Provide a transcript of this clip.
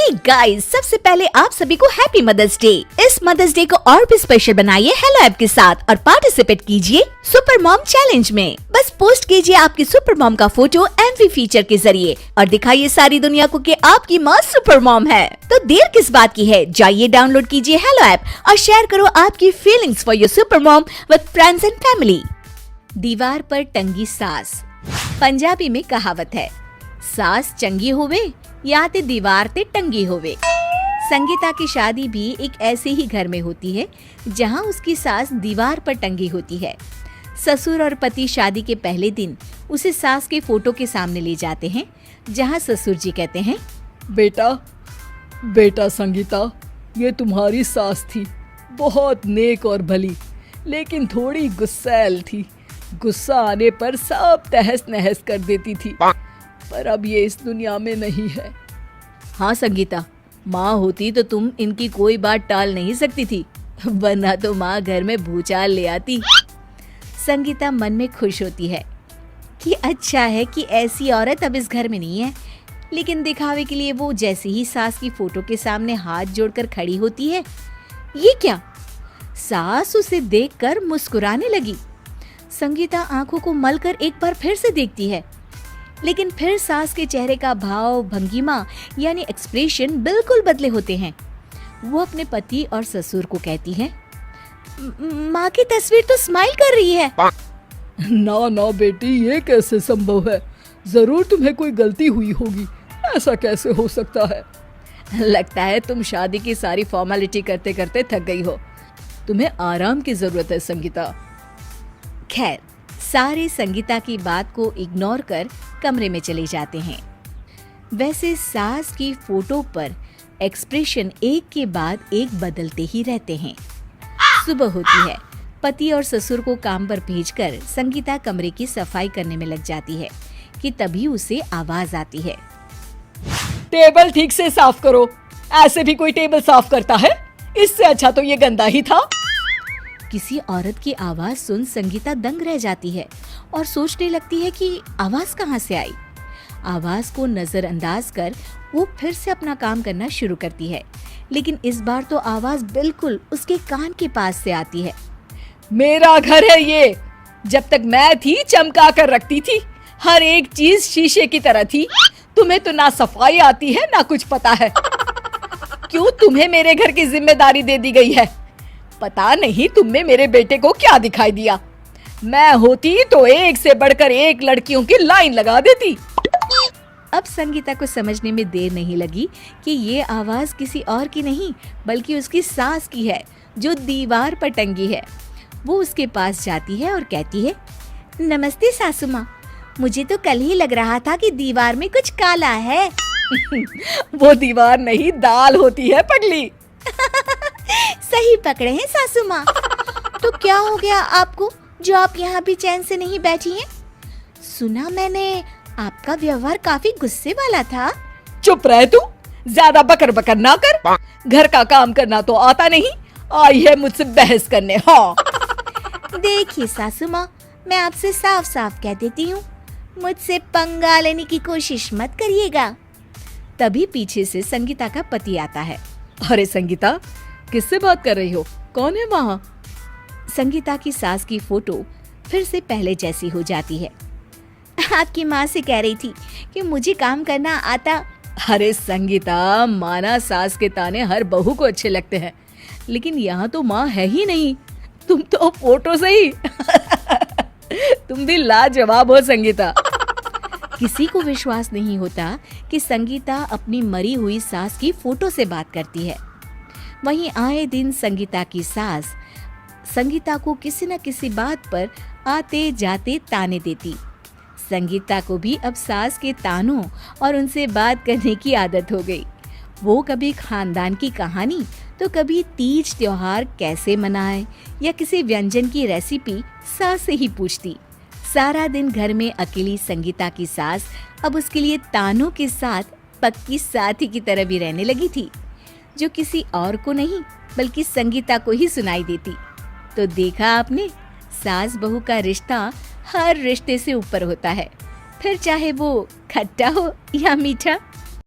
Hey guys, सबसे पहले आप सभी को हैप्पी मदर्स डे। इस मदर्स डे को और भी स्पेशल बनाइए हेलो ऐप के साथ और पार्टिसिपेट कीजिए सुपर मॉम चैलेंज में। बस पोस्ट कीजिए आपकी सुपर मॉम का फोटो एमवी फीचर के जरिए और दिखाइए सारी दुनिया को कि आपकी माँ सुपर मॉम है। तो देर किस बात की है, जाइए डाउनलोड कीजिए हेलो ऐप और शेयर करो आपकी feelings for your super mom with friends and family. दीवार पर टंगी सास। पंजाबी में कहावत है, सास चंगी होवे या ते दीवार ते टंगी होवे। संगीता की शादी भी एक ऐसे ही घर में होती है जहां उसकी सास दीवार पर टंगी होती है। ससुर और पति शादी के पहले दिन उसे सास के फोटो के सामने ले जाते हैं, जहां ससुर जी कहते हैं, बेटा संगीता, ये तुम्हारी सास थी, बहुत नेक और भली, लेकिन थोड़ी गुस्सैल थी। गुस्सा आने पर सब तहस नहस कर देती थी, पर अब ये इस दुनिया में नहीं है। हाँ संगीता, माँ होती तो तुम इनकी कोई बात टाल नहीं सकती थी, वरना तो माँ घर में भूचाल ले आती। संगीता मन में खुश होती है कि अच्छा है कि ऐसी औरत अब इस घर में नहीं है, लेकिन दिखावे के लिए वो जैसे ही सास की फोटो के सामने हाथ जोड़कर खड़ी होती है, ये क्या? सास उसे देखकर मुस्कुराने लगी। संगीता आंखों को मलकर एक बार फिर से देखती है, लेकिन फिर सास के चेहरे का भाव, भंगिमा यानी एक्सप्रेशन बिल्कुल बदले होते हैं। वो अपने पति और ससुर को कहती है, माँ की तस्वीर तो स्माइल कर रही है। ना बेटी, ये कैसे संभव है? जरूर तुम्हें कोई गलती हुई होगी, ऐसा कैसे हो सकता है? लगता है तुम शादी की सारी फॉर्मेलिटी करते करते थक गई हो, तुम्हें आराम की जरूरत है संगीता। खैर, सारे संगीता की बात को इग्नोर कर कमरे में चले जाते हैं। वैसे सास की फोटो पर एक्सप्रेशन एक के बाद एक बदलते ही रहते हैं। सुबह होती है, पति और ससुर को काम पर भेजकर संगीता कमरे की सफाई करने में लग जाती है कि तभी उसे आवाज आती है, टेबल ठीक से साफ करो। ऐसे भी कोई टेबल साफ करता है? इससे अच्छा तो ये गंदा ही था। किसी औरत की आवाज सुन संगीता दंग रह जाती है और सोचने लगती है कि आवाज कहाँ से आई। आवाज को नजरअंदाज कर वो फिर से अपना काम करना शुरू करती है, लेकिन इस बार तो आवाज बिल्कुल उसके कान के पास से आती है। मेरा घर है ये, जब तक मैं थी चमका कर रखती थी, हर एक चीज शीशे की तरह थी। तुम्हें तो ना सफाई आती है ना कुछ पता है। क्यों तुम्हें मेरे घर की जिम्मेदारी दे दी गई है? पता नहीं तुम में मेरे बेटे को क्या दिखाई दिया। मैं होती तो एक से बढ़कर एक लड़कियों की लाइन लगा देती। अब संगीता को समझने में देर नहीं लगी कि ये आवाज किसी और की नहीं बल्कि उसकी सास की है, जो दीवार पर टंगी है। वो उसके पास जाती है और कहती है, नमस्ते सासू माँ, मुझे तो कल ही लग रहा था कि दीवार में कुछ काला है। वो दीवार नहीं, दाल होती है पगली। सही पकड़े हैं सासू माँ। तो क्या हो गया आपको जो आप यहाँ भी चैन से नहीं बैठी हैं? सुना मैंने आपका व्यवहार काफी गुस्से वाला था। चुप रह तू, ज्यादा बकर बकर ना कर। घर का काम करना तो आता नहीं, आई है मुझसे बहस करने। हाँ देखिए सासू माँ, मैं आपसे साफ साफ कह देती हूँ, मुझसे पंगा लेने की कोशिश मत करिएगा। तभी पीछे से संगीता का पति आता है। अरे संगीता, किससे बात कर रही हो? कौन है वहाँ? संगीता की सास की फोटो फिर से पहले जैसी हो जाती है। आपकी माँ से कह रही थी कि मुझे काम करना आता। अरे संगीता, माना सास के ताने हर बहू को अच्छे लगते हैं, लेकिन यहाँ तो माँ है ही नहीं, तुम तो फोटो से ही। तुम भी लाजवाब हो संगीता। किसी को विश्वास नहीं होता कि संगीता अपनी मरी हुई सास की फोटो से बात करती है। वहीं आए दिन संगीता की सास संगीता को किसी न किसी बात पर आते जाते ताने देती। संगीता को भी अब सास के तानों और उनसे बात करने की आदत हो गई। वो कभी खानदान की कहानी तो कभी तीज त्योहार कैसे मनाए या किसी व्यंजन की रेसिपी सास से ही पूछती। सारा दिन घर में अकेली संगीता की सास अब उसके लिए तानों के साथ पक्की साथी की तरह भी रहने लगी थी, जो किसी और को नहीं बल्कि संगीता को ही सुनाई देती। तो देखा आपने, सास बहू का रिश्ता हर रिश्ते से ऊपर होता है, फिर चाहे वो खट्टा हो या मीठा।